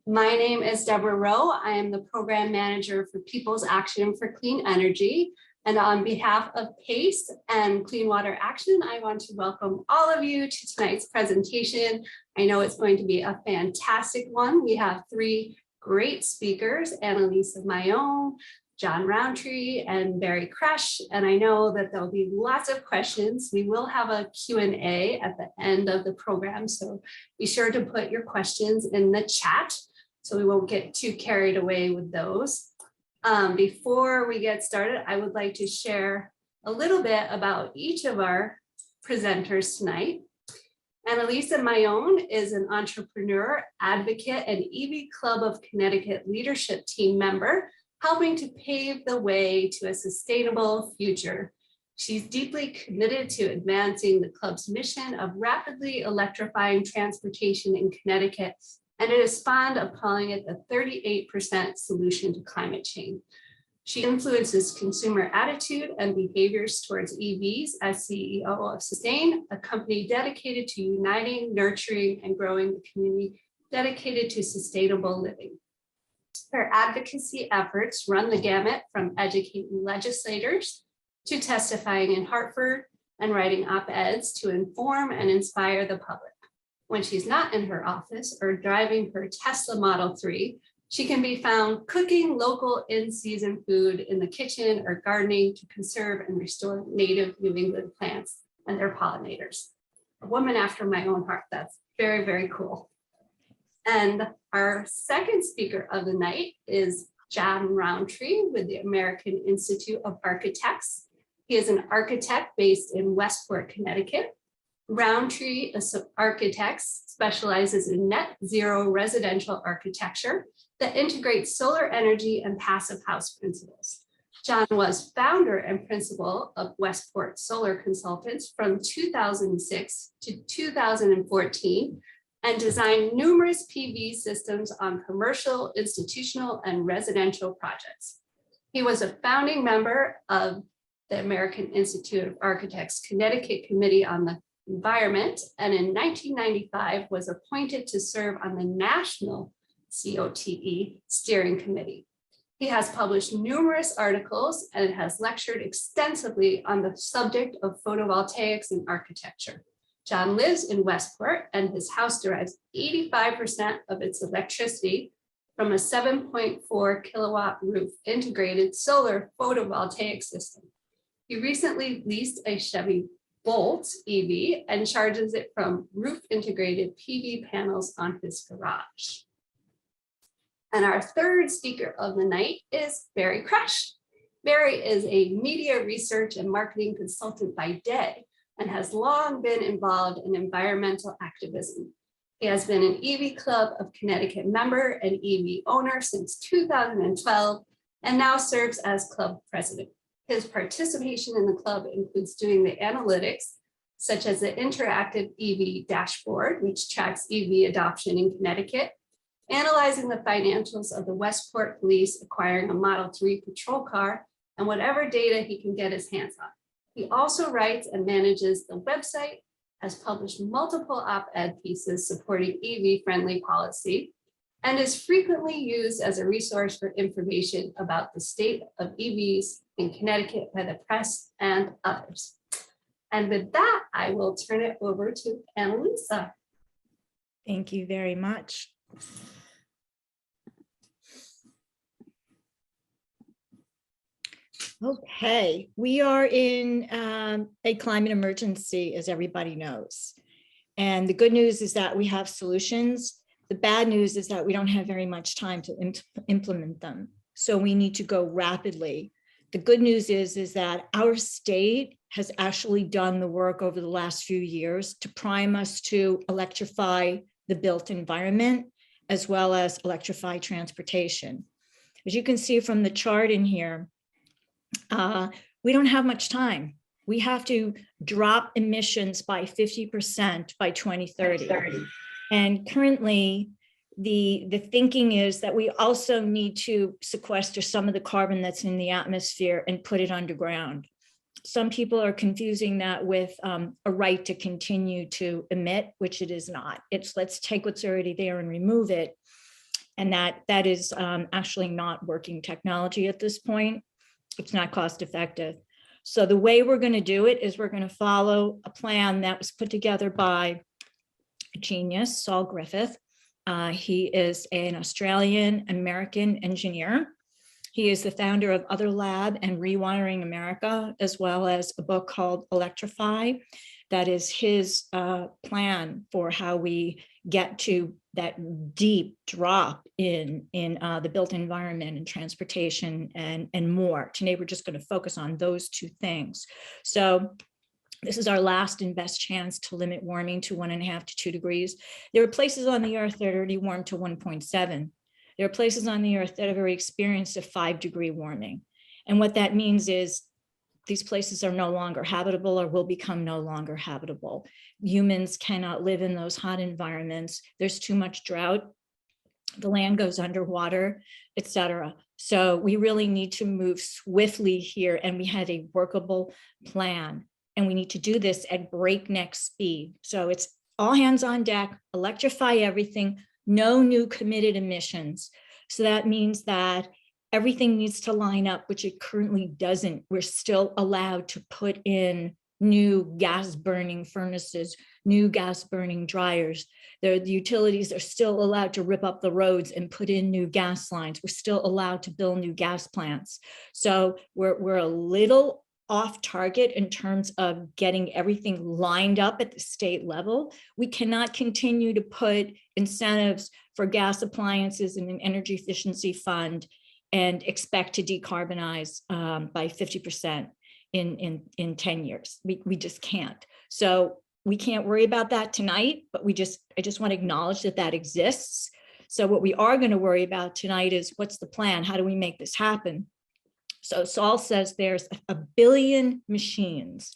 My name is Deborah Rowe. I am the Program Manager for People's Action for Clean Energy. And on behalf of PACE and Clean Water Action, I want to welcome all of you to tonight's presentation. I know it's going to be a fantastic one. We have three great speakers, Annalisa Mayon, John Rountree, and Barry Kresh. And I know that there'll be lots of questions. We will have a Q&A at the end of the program, so be sure to put your questions in the chat so we won't get too carried away with those. Before we get started, I would like to share a little bit about each of our presenters tonight. Annalisa Mayon is an entrepreneur, advocate, and EV Club of Connecticut leadership team member, helping to pave the way to a sustainable future. She's deeply committed to advancing the club's mission of rapidly electrifying transportation in Connecticut, and it is fond of calling it the 38% solution to climate change. She influences consumer attitude and behaviors towards EVs as CEO of Sustain, a company dedicated to uniting, nurturing, and growing the community dedicated to sustainable living. Her advocacy efforts run the gamut from educating legislators to testifying in Hartford and writing op-eds to inform and inspire the public. When she's not in her office or driving her Tesla Model 3, she can be found cooking local in-season food in the kitchen or gardening to conserve and restore native New England plants and their pollinators. A woman after my own heart. That's very, very cool. And our second speaker of the night is John Rountree with the American Institute of Architects. He is an architect based in Westport, Connecticut. Rountree Architects specializes in net zero residential architecture that integrates solar energy and passive house principles. John was founder and principal of Westport Solar Consultants from 2006 to 2014 and designed numerous PV systems on commercial, institutional, and residential projects. He was a founding member of the American Institute of Architects Connecticut Committee on the Environment, and in 1995 was appointed to serve on the National COTE Steering Committee. He has published numerous articles and has lectured extensively on the subject of photovoltaics and architecture. John lives in Westport, and his house derives 85% of its electricity from a 7.4 kilowatt roof integrated solar photovoltaic system. He recently leased a Chevy Bolt EV and charges it from roof integrated PV panels on his garage. And our third speaker of the night is Barry Kresh. Barry is a media research and marketing consultant by day and has long been involved in environmental activism. He has been an EV Club of Connecticut member and EV owner since 2012 and now serves as club president. His participation in the club includes doing the analytics, such as the interactive EV dashboard, which tracks EV adoption in Connecticut, analyzing the financials of the Westport Police acquiring a Model 3 patrol car, and whatever data he can get his hands on. He also writes and manages the website, has published multiple op-ed pieces supporting EV-friendly policy, and is frequently used as a resource for information about the state of EVs in Connecticut by the press and others. And with that, I will turn it over to Annalisa. Thank you very much. Okay, we are in a climate emergency, as everybody knows. And the good news is that we have solutions. The bad news is that we don't have very much time to implement them. So we need to go rapidly. The good news is that our state has actually done the work over the last few years to prime us to electrify the built environment, as well as electrify transportation. As you can see from the chart in here, we don't have much time. We have to drop emissions by 50% by 2030. And currently, the thinking is that we also need to sequester some of the carbon that's in the atmosphere and put it underground. Some people are confusing that with a right to continue to emit, which it is not. It's let's take what's already there and remove it. And that is actually not working technology at this point. It's not cost effective. So the way we're going to do it is we're going to follow a plan that was put together by a genius, Saul Griffith. He is an Australian American engineer. He is the founder of Other Lab and Rewiring America, as well as a book called Electrify. That is his plan for how we get to that deep drop in the built environment and transportation and more. Today, we're just going to focus on those two things. So this is our last and best chance to limit warming to 1.5 to 2 degrees. There are places on the earth that are already warmed to 1.7. There are places on the earth that have already experienced a 5-degree warming. And what that means is these places are no longer habitable or will become no longer habitable. Humans cannot live in those hot environments. There's too much drought. The land goes underwater, etc. So we really need to move swiftly here, and we have a workable plan. And we need to do this at breakneck speed. So it's all hands on deck, electrify everything, no new committed emissions. So that means that everything needs to line up, which it currently doesn't. We're still allowed to put in new gas burning furnaces, new gas burning dryers. The utilities are still allowed to rip up the roads and put in new gas lines. We're still allowed to build new gas plants. So we're a little off target in terms of getting everything lined up at the state level. We cannot continue to put incentives for gas appliances in an energy efficiency fund and expect to decarbonize by 50% in 10 years. We just can't. So we can't worry about that tonight, but I just want to acknowledge that that exists. So what we are going to worry about tonight is what's the plan? How do we make this happen? So Saul says there's 1 billion machines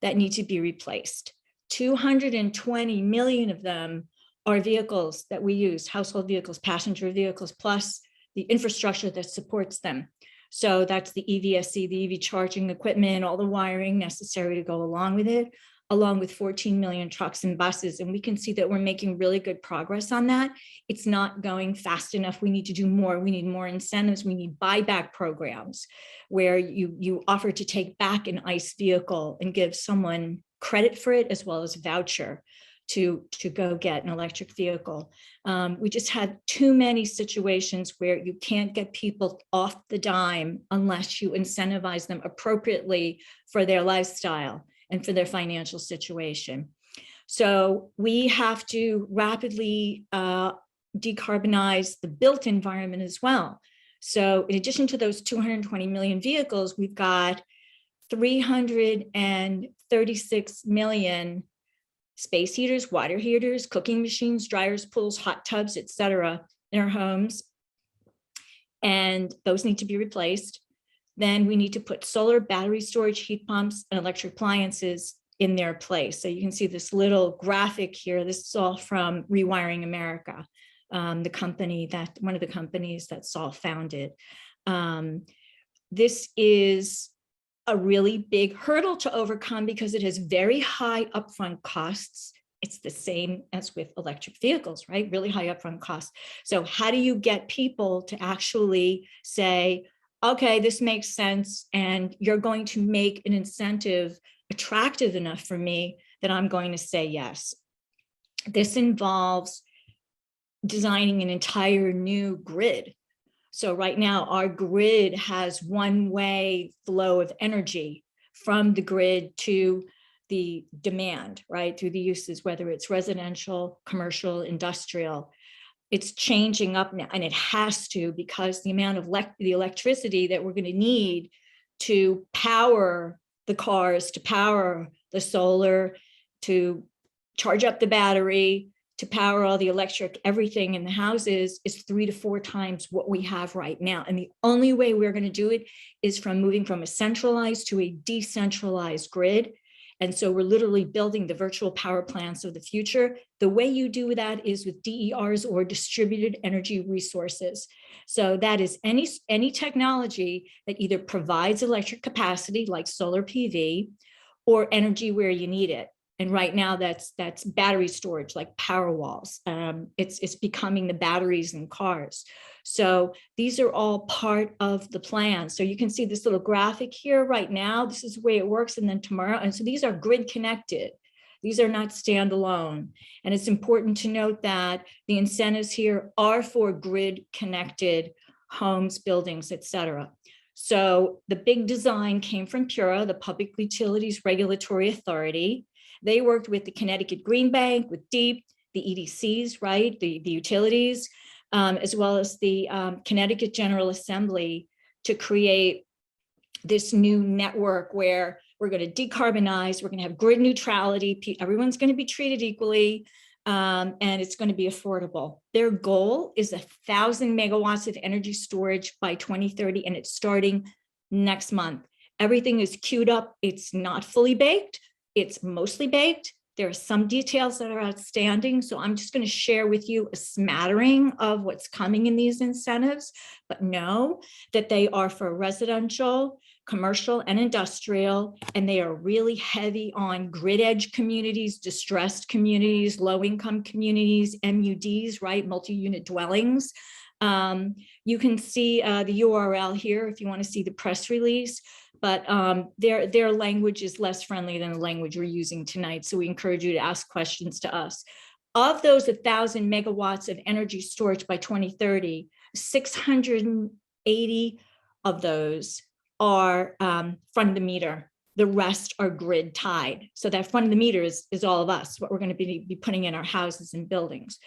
that need to be replaced. 220 million of them are vehicles that we use, household vehicles, passenger vehicles, plus the infrastructure that supports them. So that's the EVSE, the EV charging equipment, all the wiring necessary to go along with it, along with 14 million trucks and buses. And we can see that we're making really good progress on that. It's not going fast enough. We need to do more. We need more incentives. We need buyback programs where you offer to take back an ICE vehicle and give someone credit for it, as well as a voucher to go get an electric vehicle. We just had too many situations where you can't get people off the dime unless you incentivize them appropriately for their lifestyle and for their financial situation. So we have to rapidly decarbonize the built environment as well. So in addition to those 220 million vehicles, we've got 336 million space heaters, water heaters, cooking machines, dryers, pools, hot tubs, etc. in our homes. And those need to be replaced. Then we need to put solar, battery storage, heat pumps, and electric appliances in their place. So you can see this little graphic here. This is all from Rewiring America, the company that, one of the companies that Saul founded. This is a really big hurdle to overcome because it has very high upfront costs. It's the same as with electric vehicles, right? Really high upfront costs. So how do you get people to actually say, okay, this makes sense, and you're going to make an incentive attractive enough for me that I'm going to say yes? This involves designing an entire new grid. So right now, our grid has one-way flow of energy from the grid to the demand, right, through the uses, whether it's residential, commercial, industrial. It's changing up now, and it has to, because the amount of the electricity that we're going to need to power the cars, to power the solar, to charge up the battery, to power all the electric, everything in the houses is 3 to 4 times what we have right now. And the only way we're going to do it is from moving from a centralized to a decentralized grid. And so we're literally building the virtual power plants of the future. The way you do that is with DERs, or distributed energy resources. So that is any technology that either provides electric capacity like solar PV, or energy where you need it. And right now that's battery storage, like power walls. It's becoming the batteries in cars. So these are all part of the plan. So you can see this little graphic here right now. This is the way it works. And then tomorrow. And so these are grid connected. These are not standalone. And it's important to note that the incentives here are for grid connected homes, buildings, et cetera. So the big design came from PURA, the Public Utilities Regulatory Authority. They worked with the Connecticut Green Bank, with DEEP, the EDCs, right, the utilities, as well as the Connecticut General Assembly to create this new network where we're going to decarbonize, we're going to have grid neutrality, everyone's going to be treated equally, and it's going to be affordable. Their goal is 1,000 megawatts of energy storage by 2030, and it's starting next month. Everything is queued up. It's not fully baked. It's mostly baked. There are some details that are outstanding. So I'm just going to share with you a smattering of what's coming in these incentives, but know that they are for residential, commercial, and industrial, and they are really heavy on grid edge communities, distressed communities, low-income communities, MUDs, right, multi-unit dwellings. You can see the URL here if you want to see the press release, but their language is less friendly than the language we're using tonight. So we encourage you to ask questions to us. Of those 1,000 megawatts of energy storage by 2030, 680 of those are front of the meter. The rest are grid tied. So that front of the meter is all of us, what we're going to be putting in our houses and buildings.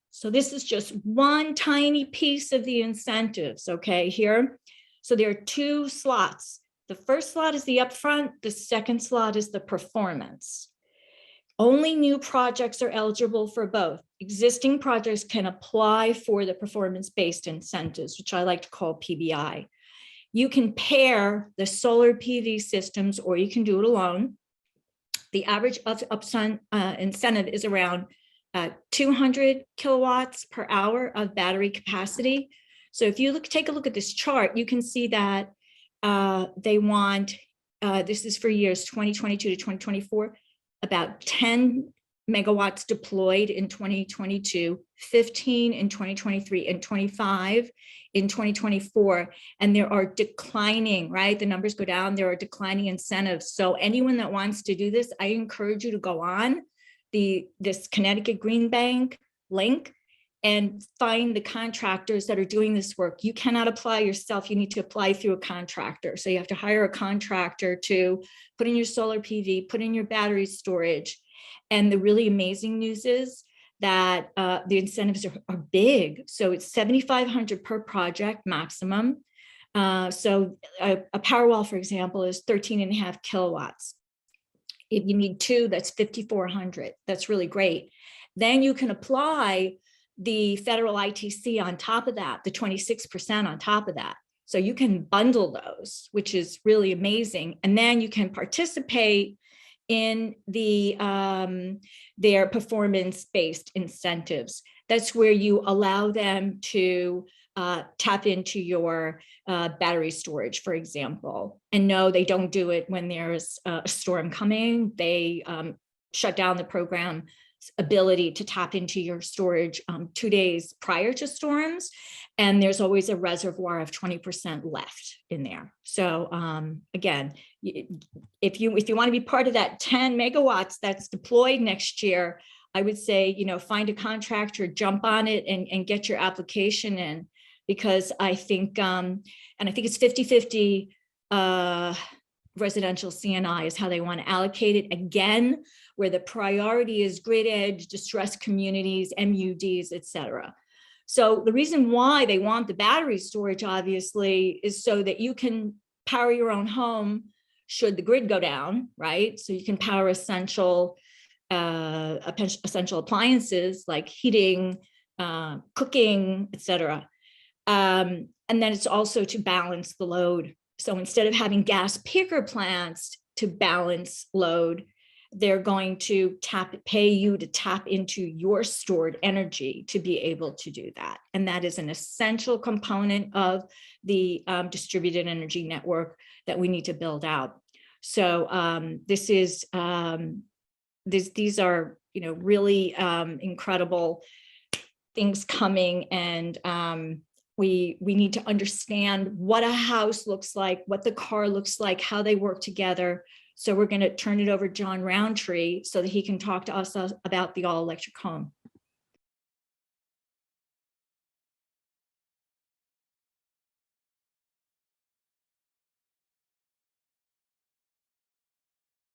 So this is just one tiny piece of the incentives, okay, here. So there are two slots. The first slot is the upfront. The second slot is the performance. Only new projects are eligible for both. Existing projects can apply for the performance-based incentives, which I like to call PBI. You can pair the solar PV systems, or you can do it alone. The average incentive is around 200 kilowatts per hour of battery capacity. So if you take a look at this chart, you can see that they want, this is for years 2022 to 2024, about 10 megawatts deployed in 2022, 15 in 2023, and 25 in 2024. And there are declining, right? The numbers go down, there are declining incentives. So anyone that wants to do this, I encourage you to go on this Connecticut Green Bank link and find the contractors that are doing this work. You cannot apply yourself. You need to apply through a contractor. So you have to hire a contractor to put in your solar PV, put in your battery storage. And the really amazing news is that the incentives are big. So it's $7,500 per project maximum. So a Powerwall, for example, is 13.5 kilowatts. If you need two, that's 5,400. That's really great. Then you can apply the federal ITC on top of that, the 26% on top of that. So you can bundle those, which is really amazing. And then you can participate in their performance-based incentives. That's where you allow them to tap into your battery storage, for example. And no, they don't do it when there's a storm coming. They shut down the program ability to tap into your storage 2 days prior to storms. And there's always a reservoir of 20% left in there. So again, if you want to be part of that 10 megawatts that's deployed next year, I would say, find a contractor, jump on it and get your application in, because I think, and I think it's 50-50 residential CNI is how they want to allocate it. Again, where the priority is grid edge, distressed communities, MUDs, et cetera. So the reason why they want the battery storage, obviously, is so that you can power your own home should the grid go down, right? So you can power essential appliances like heating, cooking, et cetera. And then it's also to balance the load. So instead of having gas picker plants to balance load, they're going to pay you to tap into your stored energy to be able to do that. And that is an essential component of the distributed energy network that we need to build out. So this is these are, really incredible things coming, and we need to understand what a house looks like, what the car looks like, how they work together. So we're going to turn it over to John Rountree so that he can talk to us about the all-electric home.